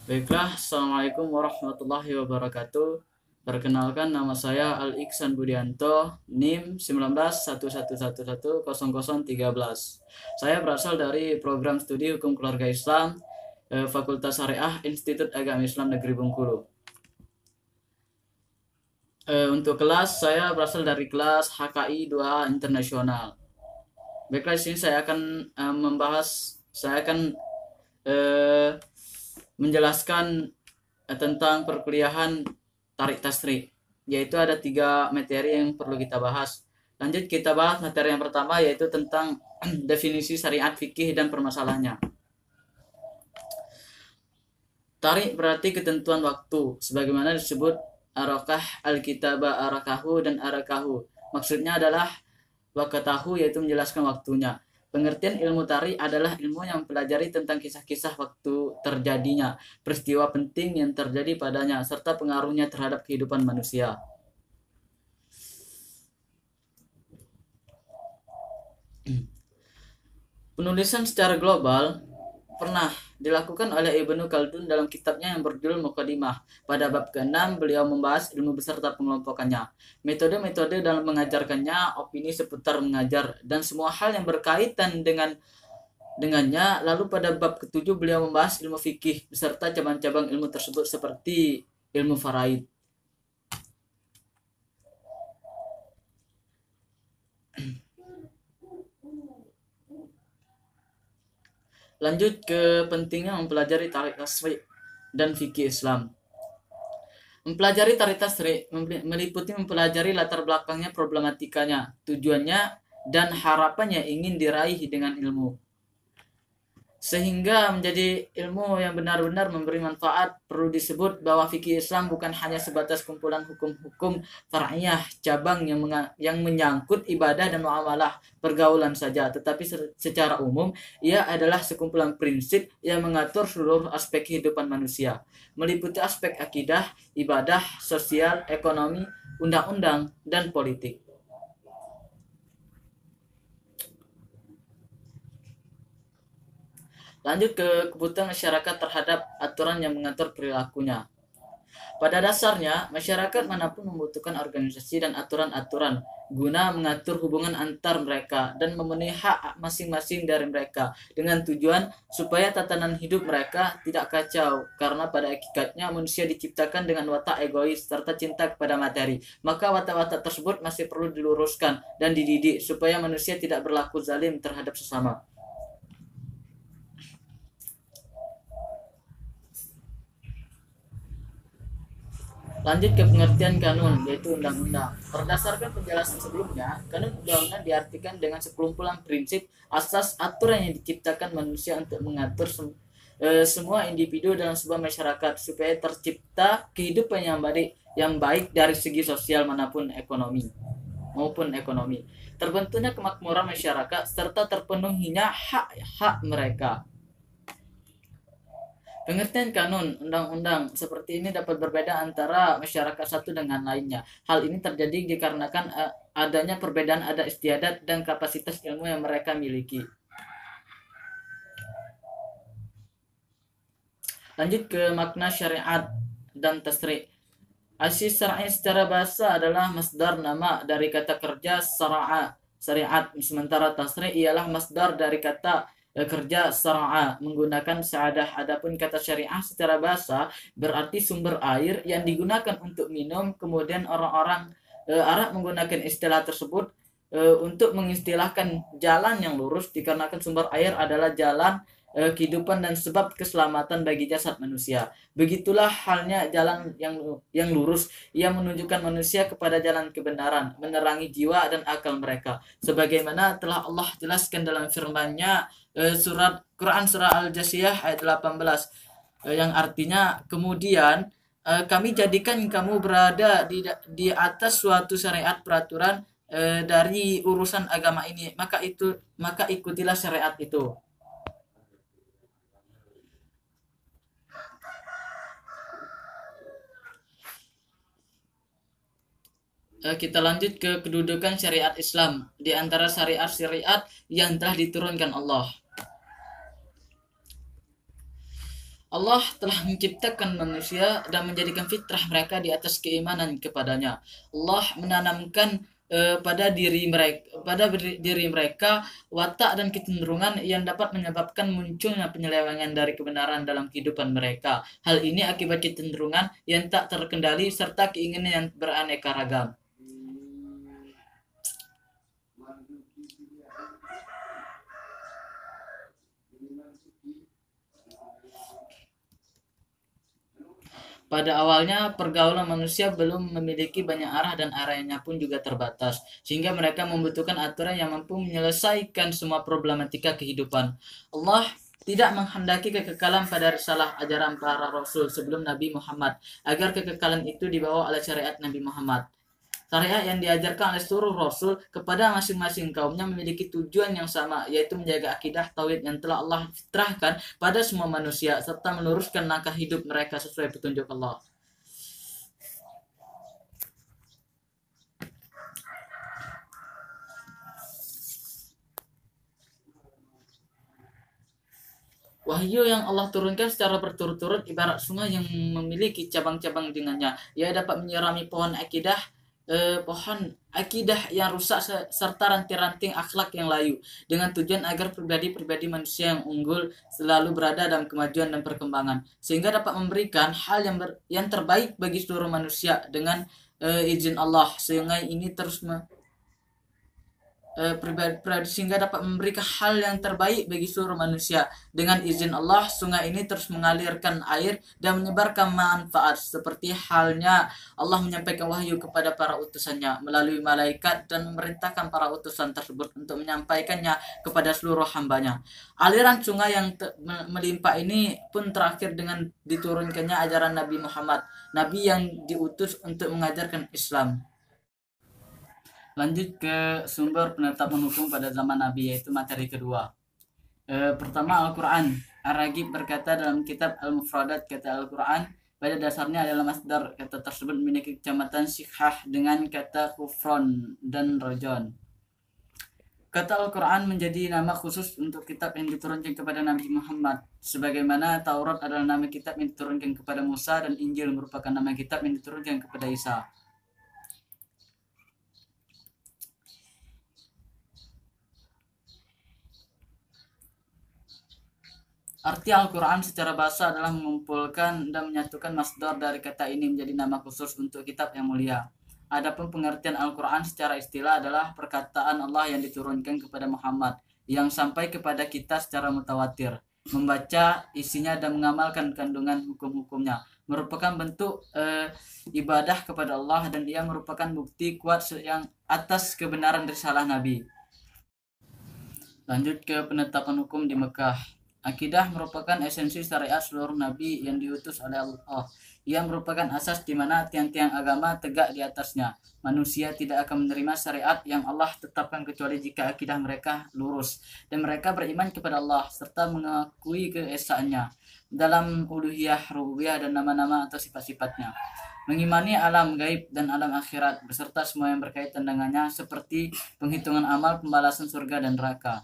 Baiklah, Assalamualaikum warahmatullahi wabarakatuh. Perkenalkan, nama saya Al-Iksan Budianto, NIM 1911111013. Saya berasal dari program studi Hukum Keluarga Islam, Fakultas Syariah Institut Agama Islam Negeri Bengkulu. Untuk kelas, saya berasal dari kelas HKI 2 Internasional. Baiklah, di sini saya akan eh, menjelaskan tentang perkuliahan tarik tasrik, yaitu ada 3 materi yang perlu kita bahas. Lanjut kita bahas materi yang pertama, yaitu tentang definisi syariat fikih dan permasalahannya. Tarik berarti ketentuan waktu, sebagaimana disebut arakah al-kitaba arakahu dan arakahu. Maksudnya adalah wakatahu, yaitu menjelaskan waktunya. Pengertian ilmu tari adalah ilmu yang mempelajari tentang kisah-kisah waktu terjadinya, peristiwa penting yang terjadi padanya, serta pengaruhnya terhadap kehidupan manusia. Penulisan secara global pernah dilakukan oleh Ibnu Khaldun dalam kitabnya yang berjudul Muqaddimah. Pada bab ke-6, beliau membahas ilmu beserta pengelompokannya, metode-metode dalam mengajarkannya, opini seputar mengajar, dan semua hal yang berkaitan dengannya. Lalu pada bab ke-7, beliau membahas ilmu fikih beserta cabang-cabang ilmu tersebut seperti ilmu faraid. Lanjut ke pentingnya mempelajari tarik tasrik dan fikih Islam. Mempelajari tarik tasrik meliputi mempelajari latar belakangnya, problematikanya, tujuannya, dan harapannya ingin diraih dengan ilmu. Sehingga menjadi ilmu yang benar-benar memberi manfaat, perlu disebut bahwa fikih Islam bukan hanya sebatas kumpulan hukum-hukum far'iyah cabang yang menyangkut ibadah dan muamalah pergaulan saja, tetapi secara umum ia adalah sekumpulan prinsip yang mengatur seluruh aspek kehidupan manusia, meliputi aspek akidah, ibadah, sosial, ekonomi, undang-undang, dan politik. Lanjut ke kebutuhan masyarakat terhadap aturan yang mengatur perilakunya. Pada dasarnya, masyarakat manapun membutuhkan organisasi dan aturan-aturan guna mengatur hubungan antar mereka dan memenuhi hak masing-masing dari mereka, dengan tujuan supaya tatanan hidup mereka tidak kacau, karena pada hakikatnya manusia diciptakan dengan watak egois serta cinta kepada materi. Maka watak-watak tersebut masih perlu diluruskan dan dididik supaya manusia tidak berlaku zalim terhadap sesama. Lanjut ke pengertian kanun, yaitu undang-undang. Berdasarkan penjelasan sebelumnya, kanun undang-undang diartikan dengan sekelumpulan prinsip, asas, aturan yang diciptakan manusia untuk mengatur semua individu dalam sebuah masyarakat supaya tercipta kehidupan yang baik dari segi sosial maupun ekonomi. Terbentuknya kemakmuran masyarakat serta terpenuhinya hak-hak mereka. Pengertian kanun undang-undang seperti ini dapat berbeda antara masyarakat satu dengan lainnya. Hal ini terjadi dikarenakan adanya perbedaan adat istiadat dan kapasitas ilmu yang mereka miliki. Lanjut ke makna syariat dan tasrik. Asy syar'i secara bahasa adalah masdar nama dari kata kerja syariat, sementara tasrik ialah masdar dari kata kerja syara'a menggunakan sa'adah. Adapun kata syariah secara bahasa berarti sumber air yang digunakan untuk minum. Kemudian orang-orang Arab menggunakan istilah tersebut untuk mengistilahkan jalan yang lurus, dikarenakan sumber air adalah jalan kehidupan dan sebab keselamatan bagi jasad manusia. Begitulah halnya jalan yang lurus, yang menunjukkan manusia kepada jalan kebenaran, menerangi jiwa dan akal mereka, sebagaimana telah Allah jelaskan dalam firman-Nya surat Quran surah Al-Jasiyah ayat 18, yang artinya kemudian kami jadikan kamu berada di atas suatu syariat peraturan dari urusan agama ini, maka ikutilah syariat itu. Kita lanjut ke kedudukan syariat Islam di antara syariat-syariat yang telah diturunkan Allah. Allah telah menciptakan manusia dan menjadikan fitrah mereka di atas keimanan kepadanya. Allah menanamkan pada diri mereka watak dan kecenderungan yang dapat menyebabkan munculnya penyelewengan dari kebenaran dalam kehidupan mereka. Hal ini akibat kecenderungan yang tak terkendali serta keinginan yang beraneka ragam. Pada awalnya, pergaulan manusia belum memiliki banyak arah dan arahnya pun juga terbatas, sehingga mereka membutuhkan aturan yang mampu menyelesaikan semua problematika kehidupan. Allah tidak menghendaki kekekalan pada risalah ajaran para rasul sebelum Nabi Muhammad, agar kekekalan itu dibawa oleh syariat Nabi Muhammad. Syariat yang diajarkan oleh seluruh rasul kepada masing-masing kaumnya memiliki tujuan yang sama, yaitu menjaga akidah tauhid yang telah Allah fitrahkan pada semua manusia serta meluruskan langkah hidup mereka sesuai petunjuk Allah. Wahyu yang Allah turunkan secara berturut-turut ibarat sungai yang memiliki cabang-cabang dengannya. Ia dapat menyirami pohon akidah yang rusak serta ranting-ranting akhlak yang layu, dengan tujuan agar pribadi-pribadi manusia yang unggul selalu berada dalam kemajuan dan perkembangan, sehingga dapat memberikan hal yang terbaik bagi seluruh manusia dengan izin Allah. Sungai ini terus sehingga dapat memberikan hal yang terbaik bagi seluruh manusia. Dengan izin Allah, sungai ini terus mengalirkan air dan menyebarkan manfaat, seperti halnya Allah menyampaikan wahyu kepada para utusannya melalui malaikat dan memerintahkan para utusan tersebut untuk menyampaikannya kepada seluruh hambanya. Aliran sungai yang melimpah ini pun terakhir dengan diturunkannya ajaran Nabi Muhammad, Nabi yang diutus untuk mengajarkan Islam. Lanjut ke sumber penetapan hukum pada zaman Nabi, yaitu materi kedua. Pertama, Al-Quran. Ar-Raghib berkata dalam kitab Al-Mufradat, kata Al-Quran pada dasarnya adalah masdar. Kata tersebut memiliki kecamatan sikhah dengan kata kufron dan rojon. Kata Al-Quran menjadi nama khusus untuk kitab yang diturunkan kepada Nabi Muhammad, sebagaimana Taurat adalah nama kitab yang diturunkan kepada Musa dan Injil merupakan nama kitab yang diturunkan kepada Isa. Arti Al-Quran secara bahasa adalah mengumpulkan dan menyatukan masdar dari kata ini menjadi nama khusus untuk kitab yang mulia. Adapun pengertian Al-Quran secara istilah adalah perkataan Allah yang diturunkan kepada Muhammad, yang sampai kepada kita secara mutawatir. Membaca isinya dan mengamalkan kandungan hukum-hukumnya merupakan bentuk ibadah kepada Allah, dan ia merupakan bukti kuat yang atas kebenaran risalah Nabi. Lanjut ke penetapan hukum di Mekah. Akidah merupakan esensi syariat seluruh nabi yang diutus oleh Allah. Ia merupakan asas di mana tiang-tiang agama tegak di atasnya. Manusia tidak akan menerima syariat yang Allah tetapkan kecuali jika akidah mereka lurus dan mereka beriman kepada Allah serta mengakui keesaannya dalam uluhiyah, rububiyah, dan nama-nama atau sifat-sifatnya. Mengimani alam gaib dan alam akhirat beserta semua yang berkaitan dengannya, seperti penghitungan amal, pembalasan surga dan neraka.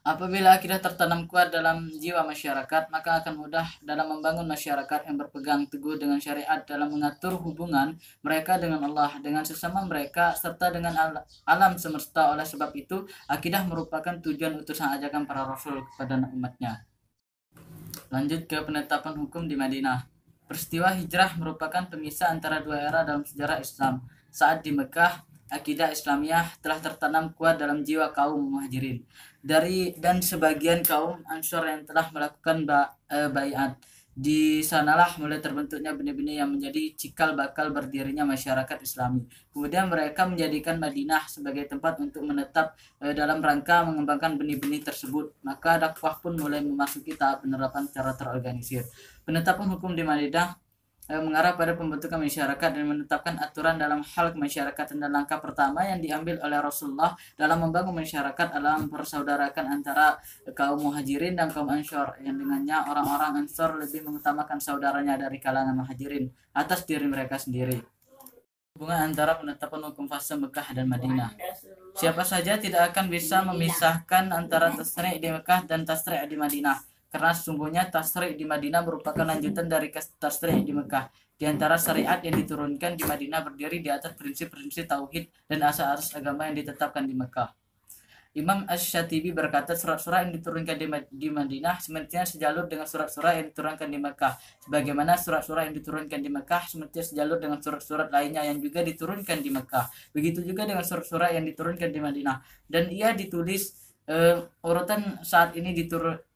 Apabila akidah tertanam kuat dalam jiwa masyarakat, maka akan mudah dalam membangun masyarakat yang berpegang teguh dengan syariat dalam mengatur hubungan mereka dengan Allah, dengan sesama mereka, serta dengan alam semesta. Oleh sebab itu, akidah merupakan tujuan utusan ajakan para rasul kepada umatnya. Lanjut ke penetapan hukum di Madinah. Peristiwa hijrah merupakan pemisah antara dua era dalam sejarah Islam. Saat di Mekah, akidah Islamiyah telah tertanam kuat dalam jiwa kaum Muhajirin dan sebagian kaum Ansor yang telah melakukan baiat. Di sanalah mulai terbentuknya benih-benih yang menjadi cikal bakal berdirinya masyarakat Islami. Kemudian mereka menjadikan Madinah sebagai tempat untuk menetap dalam rangka mengembangkan benih-benih tersebut. Maka dakwah pun mulai memasuki tahap penerapan secara terorganisir. Penetapan hukum di Madinah mengarah pada pembentukan masyarakat dan menetapkan aturan dalam hal kemasyarakatan, dan langkah pertama yang diambil oleh Rasulullah dalam membangun masyarakat adalah mempersaudarakan antara kaum Muhajirin dan kaum Ansor, yang dengannya orang-orang Ansor lebih mengutamakan saudaranya dari kalangan Muhajirin atas diri mereka sendiri. Hubungan antara penetapan hukum fase Mekah dan Madinah. Siapa saja tidak akan bisa memisahkan antara tasri' di Mekah dan tasri' di Madinah, karena sesungguhnya tasri' di Madinah merupakan lanjutan dari tasri' di Mekah. Di antara syariat yang diturunkan di Madinah berdiri di atas prinsip-prinsip tauhid dan asas agama yang ditetapkan di Mekah. Imam Asy-Syatibi berkata surat-surat yang diturunkan di Madinah semestinya sejalur dengan surat-surat yang diturunkan di Mekah. Sebagaimana surat-surat yang diturunkan di Mekah semestinya sejalur dengan surat-surat lainnya yang juga diturunkan di Mekah. Begitu juga dengan surat-surat yang diturunkan di Madinah. Dan ia ditulis urutan saat ini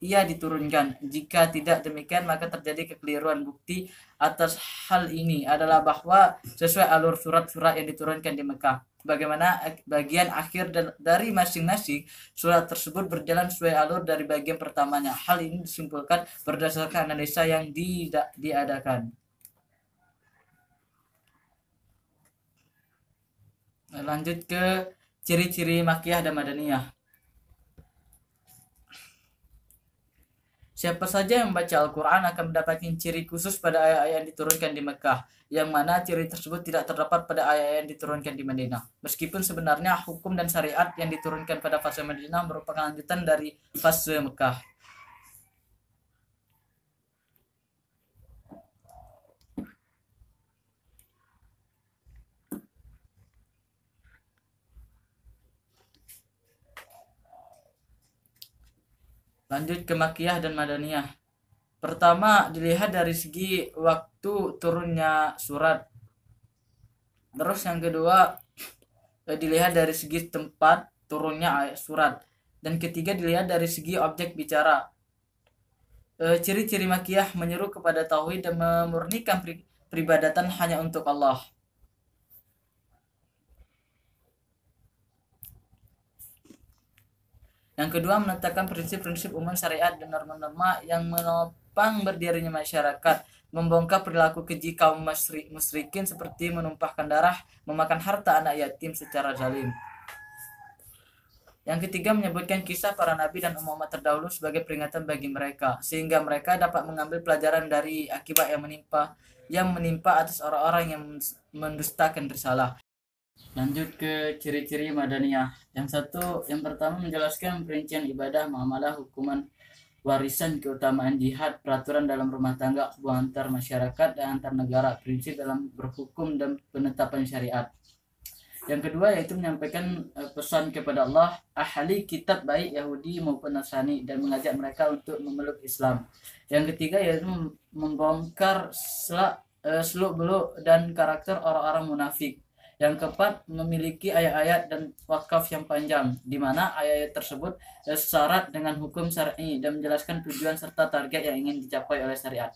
ia diturunkan. Jika tidak demikian maka terjadi kekeliruan. Bukti atas hal ini adalah bahwa sesuai alur surat-surat yang diturunkan di Mekah, bagaimana bagian akhir dari masing-masing surat tersebut berjalan sesuai alur dari bagian pertamanya. Hal ini disimpulkan berdasarkan analisa yang diadakan. Lanjut ke ciri-ciri Makkiyah dan Madaniyah. Siapa saja yang membaca Al-Quran akan mendapatkan ciri khusus pada ayat-ayat yang diturunkan di Mekah, yang mana ciri tersebut tidak terdapat pada ayat-ayat yang diturunkan di Madinah. Meskipun sebenarnya hukum dan syariat yang diturunkan pada fase Madinah merupakan lanjutan dari fase Mekah. Lanjut ke Makkiyah dan Madaniyah. Pertama, dilihat dari segi waktu turunnya surat. Terus yang kedua, dilihat dari segi tempat turunnya ayat surat. Dan ketiga, dilihat dari segi objek bicara. Ciri-ciri Makkiyah menyeru kepada tauhid dan memurnikan peribadatan hanya untuk Allah. Yang kedua, menetapkan prinsip-prinsip umum syariat dan norma-norma yang menopang berdirinya masyarakat, membongkar perilaku keji kaum musyrikin seperti menumpahkan darah, memakan harta anak yatim secara zalim. Yang ketiga, menyebutkan kisah para nabi dan umat terdahulu sebagai peringatan bagi mereka, sehingga mereka dapat mengambil pelajaran dari akibat yang menimpa atas orang-orang yang mendustakan risalah. Lanjut ke ciri-ciri Madaniyah. Yang pertama menjelaskan perincian ibadah, muamalah, hukuman, warisan, keutamaan jihad, peraturan dalam rumah tangga, hubungan antar masyarakat dan antar negara, prinsip dalam berhukum dan penetapan syariat. Yang kedua yaitu menyampaikan pesan kepada Allah, ahli kitab baik Yahudi maupun Nasrani, dan mengajak mereka untuk memeluk Islam. Yang ketiga yaitu membongkar seluk-beluk dan karakter orang-orang munafik. Yang keempat, memiliki ayat-ayat dan wakaf yang panjang, di mana ayat-ayat tersebut syarat dengan hukum syar'i dan menjelaskan tujuan serta target yang ingin dicapai oleh syariat.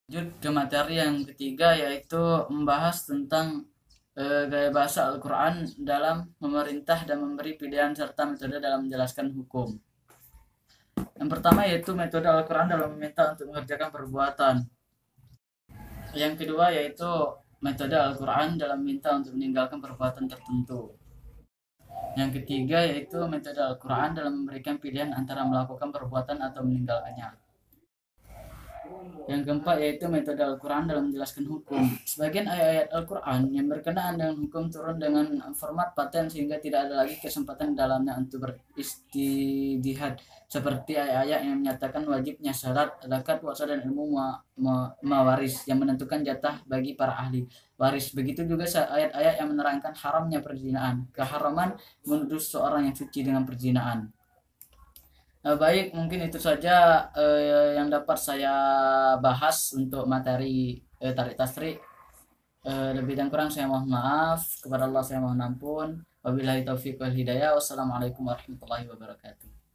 Lanjut ke materi yang ketiga, yaitu membahas tentang gaya bahasa Al-Quran dalam memerintah dan memberi pilihan serta metode dalam menjelaskan hukum. Yang pertama yaitu metode Al-Quran dalam meminta untuk mengerjakan perbuatan. Yang kedua yaitu metode Al-Quran dalam minta untuk meninggalkan perbuatan tertentu. Yang ketiga yaitu metode Al-Quran dalam memberikan pilihan antara melakukan perbuatan atau meninggalkannya. Yang keempat yaitu metode Al-Quran dalam menjelaskan hukum. Sebagian ayat-ayat Al-Quran yang berkenaan dengan hukum turun dengan format paten sehingga tidak ada lagi kesempatan dalamnya untuk beristihad, seperti ayat-ayat yang menyatakan wajibnya syarat, zakat, puasa, dan ilmu mawaris yang menentukan jatah bagi para ahli waris. Begitu juga ayat-ayat yang menerangkan haramnya perzinahan, keharaman menuduh seorang yang suci dengan perzinahan. Baik, mungkin itu saja yang dapat saya bahas untuk materi tarik tasrik. Lebih dan kurang saya mohon maaf, kepada Allah saya mohon ampun. Wabillahi taufiq wal hidayah. Wassalamualaikum warahmatullahi wabarakatuh.